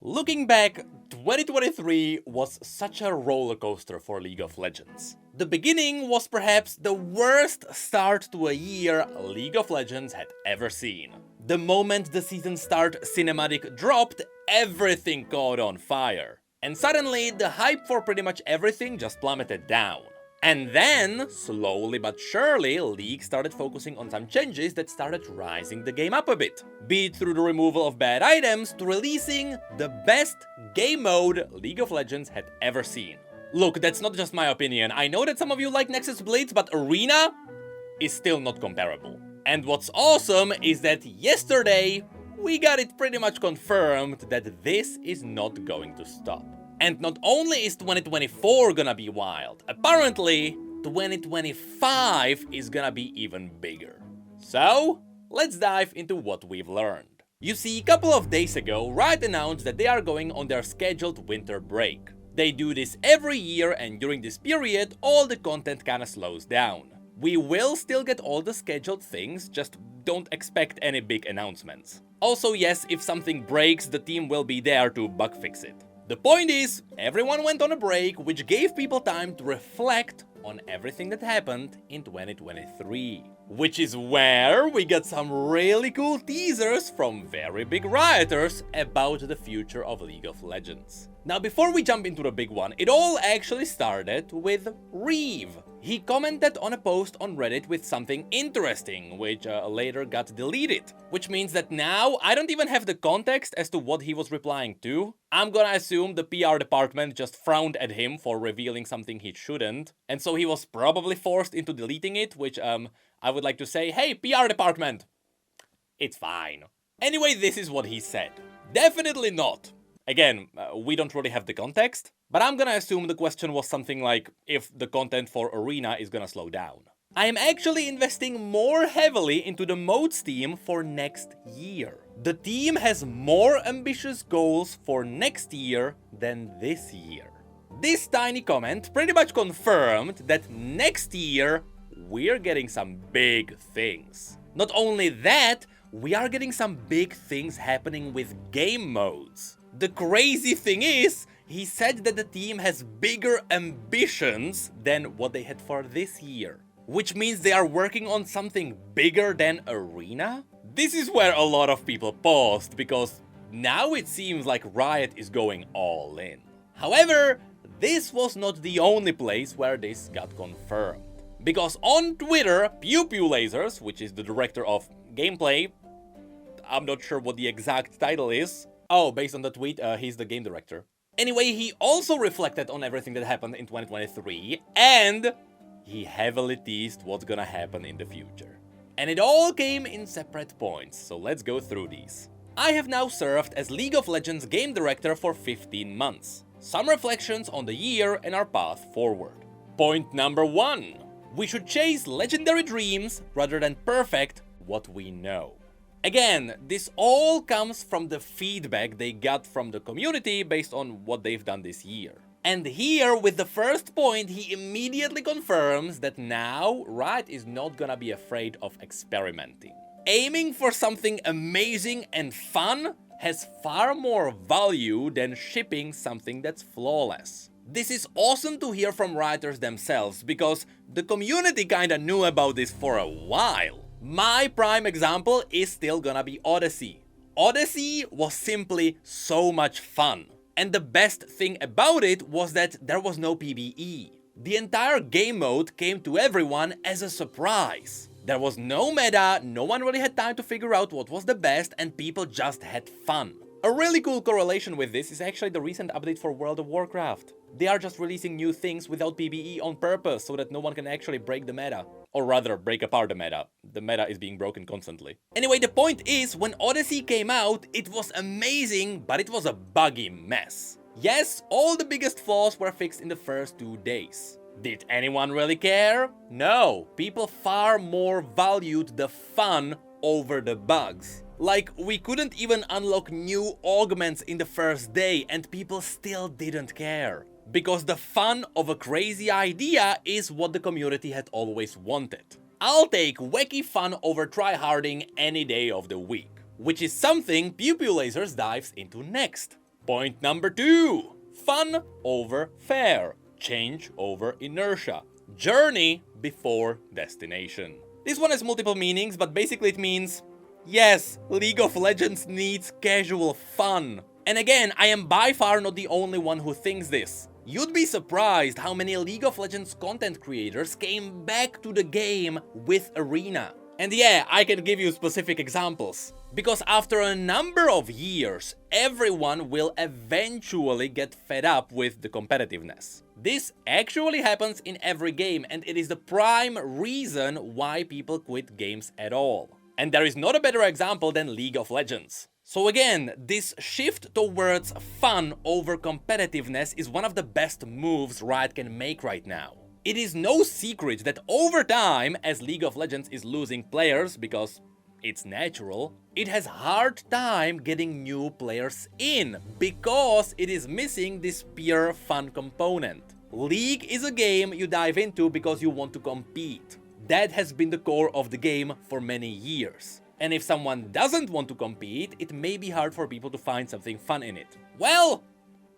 Looking back, 2023 was such a roller coaster for League of Legends. The beginning was perhaps the worst start to a year League of Legends had ever seen. The moment the season start cinematic dropped, everything caught on fire. And suddenly, the hype for pretty much everything just plummeted down. And then, slowly but surely, League started focusing on some changes that started rising the game up a bit. Be it through the removal of bad items to releasing the best game mode League of Legends had ever seen. Look, that's not just my opinion. I know that some of you like Nexus Blitz, but Arena is still not comparable. And what's awesome is that yesterday, we got it pretty much confirmed that this is not going to stop. And not only is 2024 gonna be wild, apparently 2025 is gonna be even bigger. So, let's dive into what we've learned. You see, a couple of days ago, Riot announced that they are going on their scheduled winter break. They do this every year, and during this period, all the content kinda slows down. We will still get all the scheduled things, just don't expect any big announcements. Also, yes, if something breaks, the team will be there to bug fix it. The point is, everyone went on a break, which gave people time to reflect on everything that happened in 2023. Which is where we got some really cool teasers from very big rioters about the future of League of Legends. Now, before we jump into the big one, it all actually started with Reeve. He commented on a post on Reddit with something interesting, which later got deleted. Which means that now I don't even have the context as to what he was replying to. I'm gonna assume the PR department just frowned at him for revealing something he shouldn't. And so he was probably forced into deleting it, which I would like to say, hey, PR department, it's fine. Anyway, this is what he said. Definitely not. Again, we don't really have the context, but I'm gonna assume the question was something like if the content for Arena is gonna slow down. I am actually investing more heavily into the modes team for next year. The team has more ambitious goals for next year than this year. This tiny comment pretty much confirmed that next year we're getting some big things. Not only that, we are getting some big things happening with game modes. The crazy thing is, he said that the team has bigger ambitions than what they had for this year. Which means they are working on something bigger than Arena? This is where a lot of people paused, because now it seems like Riot is going all in. However, this was not the only place where this got confirmed. Because on Twitter, Pew Pew Lasers, which is the director of gameplay, I'm not sure what the exact title is. Oh, based on the tweet, he's the game director. Anyway, he also reflected on everything that happened in 2023, and he heavily teased what's gonna happen in the future. And it all came in separate points, so let's go through these. I have now served as League of Legends game director for 15 months. Some reflections on the year and our path forward. Point number 1. We should chase legendary dreams rather than perfect what we know. Again, this all comes from the feedback they got from the community based on what they've done this year. And here, with the first point, he immediately confirms that now Riot is not gonna be afraid of experimenting. Aiming for something amazing and fun has far more value than shipping something that's flawless. This is awesome to hear from writers themselves, because the community kinda knew about this for a while. My prime example is still gonna be Odyssey. Odyssey was simply so much fun. And the best thing about it was that there was no PvE. The entire game mode came to everyone as a surprise. There was no meta, no one really had time to figure out what was the best, and people just had fun. A really cool correlation with this is actually the recent update for World of Warcraft. They are just releasing new things without PvE on purpose so that no one can actually break the meta. Or rather, break apart the meta. The meta is being broken constantly. Anyway, the point is, when Odyssey came out, it was amazing, but it was a buggy mess. Yes, all the biggest flaws were fixed in the first 2 days. Did anyone really care? No, people far more valued the fun over the bugs. Like, we couldn't even unlock new augments in the first day and people still didn't care. Because the fun of a crazy idea is what the community had always wanted. I'll take wacky fun over tryharding any day of the week. Which is something Pew Pew Lasers dives into next. Point number 2. Fun over fair. Change over inertia. Journey before destination. This one has multiple meanings, but basically it means, yes, League of Legends needs casual fun. And again, I am by far not the only one who thinks this. You'd be surprised how many League of Legends content creators came back to the game with Arena. And yeah, I can give you specific examples. Because after a number of years, everyone will eventually get fed up with the competitiveness. This actually happens in every game, and it is the prime reason why people quit games at all. And there is not a better example than League of Legends. So again, this shift towards fun over competitiveness is one of the best moves Riot can make right now. It is no secret that over time, as League of Legends is losing players because it's natural, it has hard time getting new players in because it is missing this pure fun component. League is a game you dive into because you want to compete. That has been the core of the game for many years. And if someone doesn't want to compete, it may be hard for people to find something fun in it. Well,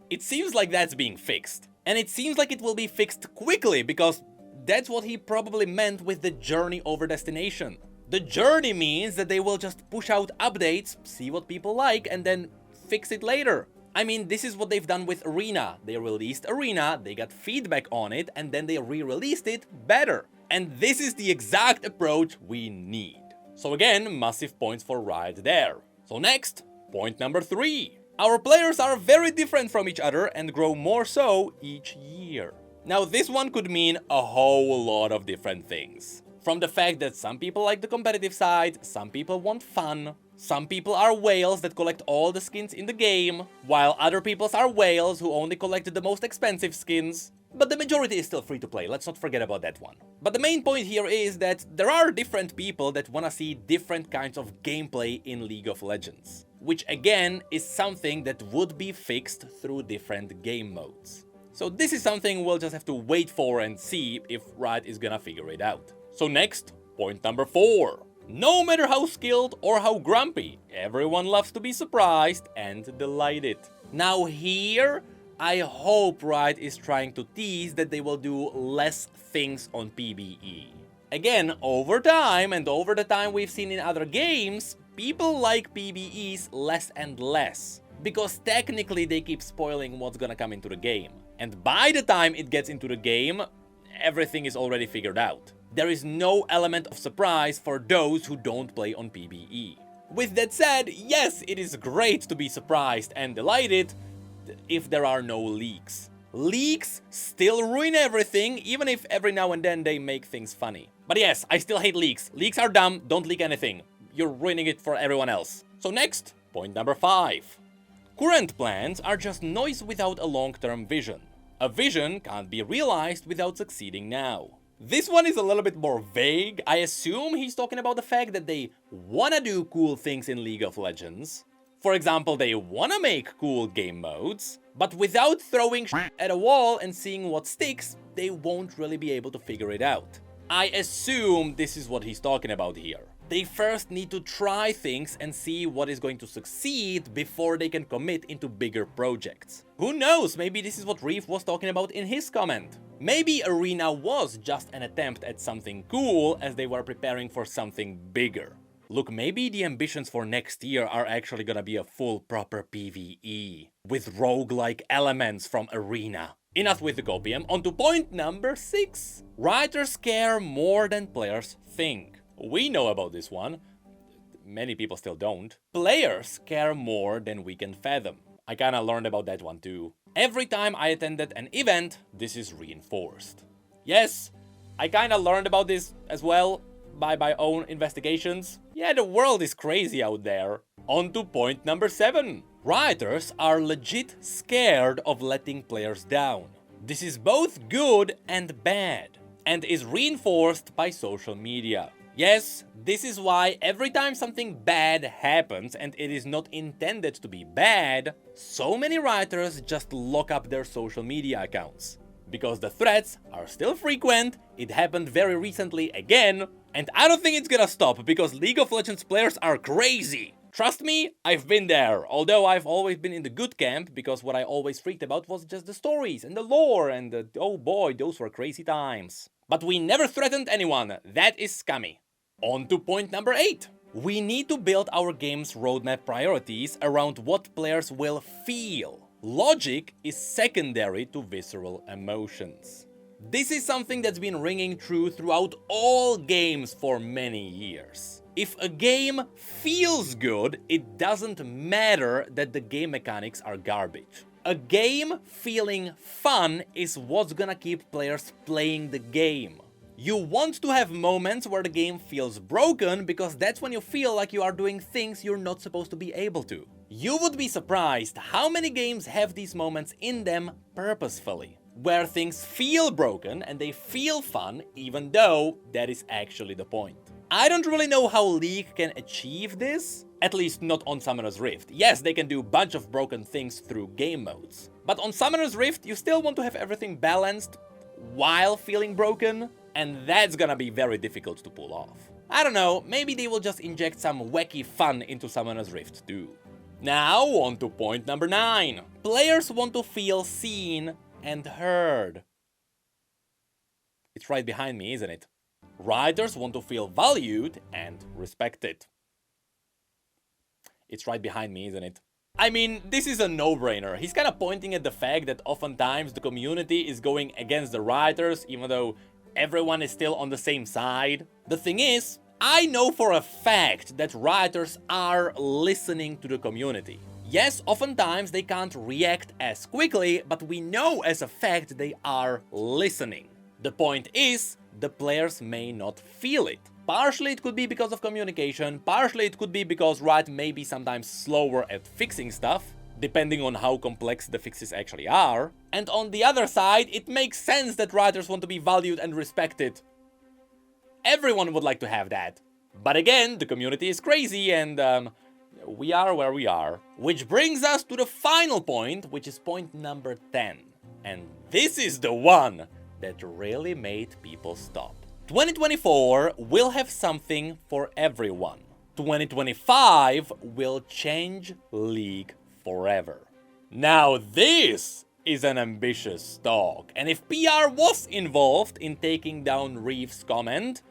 it seems like that's being fixed. And it seems like it will be fixed quickly, because that's what he probably meant with the journey over destination. The journey means that they will just push out updates, see what people like, and then fix it later. I mean, this is what they've done with Arena. They released Arena, they got feedback on it, and then they re-released it better. And this is the exact approach we need. So again, massive points for Riot there. So next, point number 3. Our players are very different from each other and grow more so each year. Now this one could mean a whole lot of different things. From the fact that some people like the competitive side, some people want fun, some people are whales that collect all the skins in the game, while other people are whales who only collect the most expensive skins. But the majority is still free to play, let's not forget about that one. But the main point here is that there are different people that wanna see different kinds of gameplay in League of Legends. Which again is something that would be fixed through different game modes. So this is something we'll just have to wait for and see if Riot is gonna figure it out. So next, point number 4. No matter how skilled or how grumpy, everyone loves to be surprised and delighted. Now here, I hope Riot is trying to tease that they will do less things on PvE. Again, over time and over the time we've seen in other games, people like PvEs less and less. Because technically they keep spoiling what's gonna come into the game. And by the time it gets into the game, everything is already figured out. There is no element of surprise for those who don't play on PvE. With that said, yes, it is great to be surprised and delighted if there are no leaks. Leaks still ruin everything, even if every now and then they make things funny. But yes, I still hate leaks. Leaks are dumb, don't leak anything. You're ruining it for everyone else. So next, point number 5. Current plans are just noise without a long-term vision. A vision can't be realized without succeeding now. This one is a little bit more vague. I assume he's talking about the fact that they wanna do cool things in League of Legends. For example, they wanna make cool game modes, but without throwing shit at a wall and seeing what sticks, they won't really be able to figure it out. I assume this is what he's talking about here. They first need to try things and see what is going to succeed before they can commit into bigger projects. Who knows, maybe this is what Reef was talking about in his comment. Maybe Arena was just an attempt at something cool as they were preparing for something bigger. Look, maybe the ambitions for next year are actually gonna be a full proper PvE, with roguelike elements from Arena. Enough with the copium, on to point number 6. Writers care more than players think. We know about this one. Many people still don't. Players care more than we can fathom. I kinda learned about that one too. Every time I attended an event, this is reinforced. Yes, I kinda learned about this as well by my own investigations. Yeah, the world is crazy out there. On to point number 7. Writers are legit scared of letting players down. This is both good and bad, and is reinforced by social media. Yes, this is why every time something bad happens and it is not intended to be bad, so many writers just lock up their social media accounts. Because the threats are still frequent, it happened very recently again, and I don't think it's gonna stop because League of Legends players are crazy. Trust me, I've been there, although I've always been in the good camp because what I always freaked about was just the stories and the lore and oh boy, those were crazy times. But we never threatened anyone, that is scummy. On to point number 8. We need to build our game's roadmap priorities around what players will feel. Logic is secondary to visceral emotions. This is something that's been ringing true throughout all games for many years. If a game feels good, it doesn't matter that the game mechanics are garbage. A game feeling fun is what's gonna keep players playing the game. You want to have moments where the game feels broken because that's when you feel like you are doing things you're not supposed to be able to. You would be surprised how many games have these moments in them purposefully, where things feel broken and they feel fun even though that is actually the point. I don't really know how League can achieve this, at least not on Summoner's Rift. Yes, they can do a bunch of broken things through game modes, but on Summoner's Rift you still want to have everything balanced while feeling broken, and that's gonna be very difficult to pull off. I don't know, maybe they will just inject some wacky fun into Summoner's Rift too. Now on to point number 9. Players want to feel seen and heard. It's right behind me, isn't it? Writers want to feel valued and respected. It's right behind me, isn't it? I mean, this is a no-brainer. He's kind of pointing at the fact that oftentimes the community is going against the writers, even though everyone is still on the same side. The thing is, I know for a fact that writers are listening to the community. Yes, oftentimes they can't react as quickly, but we know as a fact they are listening. The point is, the players may not feel it. Partially it could be because of communication, partially it could be because Riot may be sometimes slower at fixing stuff, depending on how complex the fixes actually are. And on the other side, it makes sense that writers want to be valued and respected. Everyone would like to have that. But again, the community is crazy and we are where we are. Which brings us to the final point, which is point number 10. And this is the one that really made people stop. 2024 will have something for everyone. 2025 will change League forever. Now this is an ambitious talk, and if PR was involved in taking down Reeve's comment,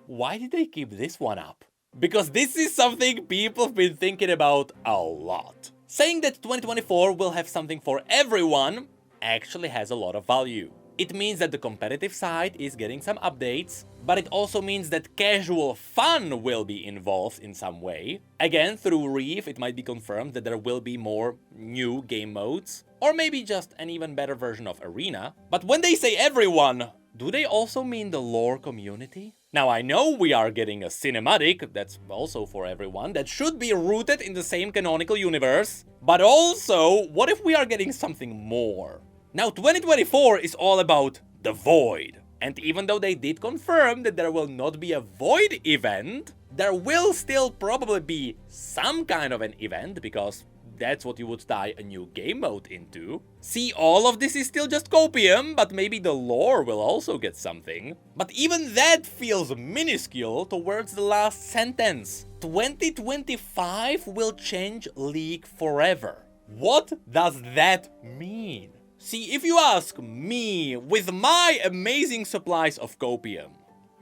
why did they keep this one up? Because this is something people have been thinking about a lot. Saying that 2024 will have something for everyone actually has a lot of value. It means that the competitive side is getting some updates, but it also means that casual fun will be involved in some way. Again, through Reeve, it might be confirmed that there will be more new game modes, or maybe just an even better version of Arena. But when they say everyone, do they also mean the lore community? Now, I know we are getting a cinematic, that's also for everyone, that should be rooted in the same canonical universe, but also, what if we are getting something more? Now, 2024 is all about the Void. And even though they did confirm that there will not be a Void event, there will still probably be some kind of an event, because that's what you would tie a new game mode into. See, all of this is still just copium, but maybe the lore will also get something. But even that feels minuscule towards the last sentence. 2025 will change League forever. What does that mean? See, if you ask me, with my amazing supplies of copium,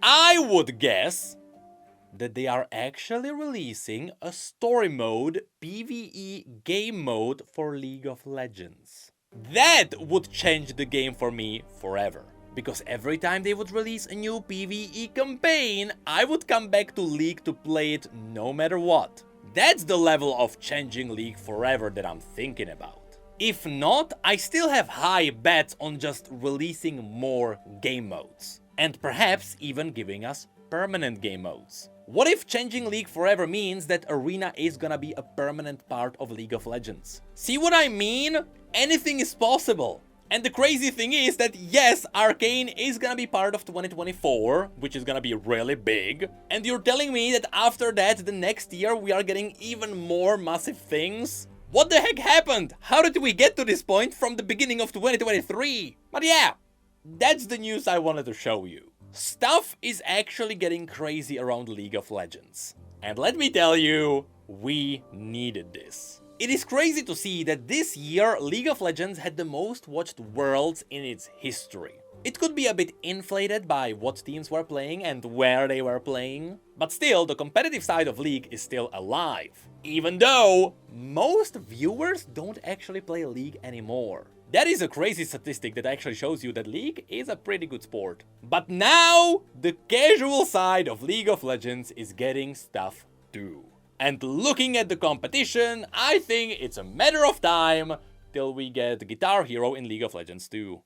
I would guess that they are actually releasing a story mode PvE game mode for League of Legends. That would change the game for me forever. Because every time they would release a new PvE campaign, I would come back to League to play it no matter what. That's the level of changing League forever that I'm thinking about. If not, I still have high bets on just releasing more game modes. And perhaps even giving us permanent game modes. What if changing League forever means that Arena is gonna be a permanent part of League of Legends? See what I mean? Anything is possible. And the crazy thing is that yes, Arcane is gonna be part of 2024, which is gonna be really big. And you're telling me that after that, the next year, we are getting even more massive things? What the heck happened? How did we get to this point from the beginning of 2023? But yeah, that's the news I wanted to show you. Stuff is actually getting crazy around League of Legends. And let me tell you, we needed this. It is crazy to see that this year League of Legends had the most watched worlds in its history. It could be a bit inflated by what teams were playing and where they were playing, but still the competitive side of League is still alive. Even though most viewers don't actually play League anymore. That is a crazy statistic that actually shows you that League is a pretty good sport. But now the casual side of League of Legends is getting stuff too. And looking at the competition, I think it's a matter of time till we get Guitar Hero in League of Legends too.